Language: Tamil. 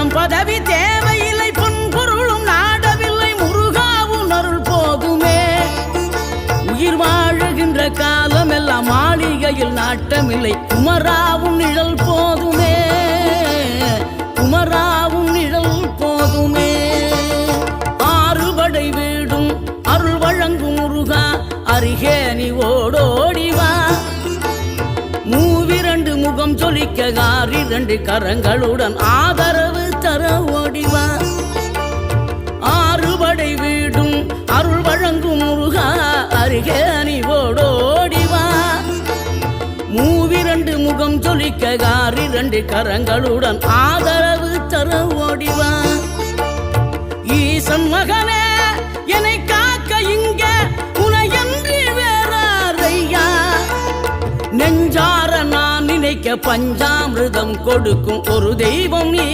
பணம் பதவி தேவையில்லை, பொன் பொருளும் நாடவில்லை, முருகாவும் அருள் போதுமே. உயிர் வாழுகின்ற காலம் எல்லாம் மாளிகையில் நாட்டமில்லை, குமராவும் நிழல் போதுமே, குமராவும் நிழல் போதுமே. ஆறுபடை வீடும் அருள் வழங்கும் முருகா, அருகே நீ ஓடோடிவா. மூவிரண்டு முகம் சொலிக்க ஆறிரண்டு கரங்களுடன் ஆதரவு தர ஓடிவா. ஆறுபடை வீடும் அருள் வழங்கும் முருகா, அருகே நீ ஓடோடிவா. மூவிரண்டு முகம் சொலிக்க ஆறிரண்டு கரங்களுடன் ஆதரவு தர ஓடிவா. ஈசன் மகனே என்னை காக்க இங்க உனையன்றி வேறாரையா. நெஞ்சார நான் நினைக்க பஞ்சாமிர்தம் கொடுக்கும் ஒரு தெய்வம் நீ.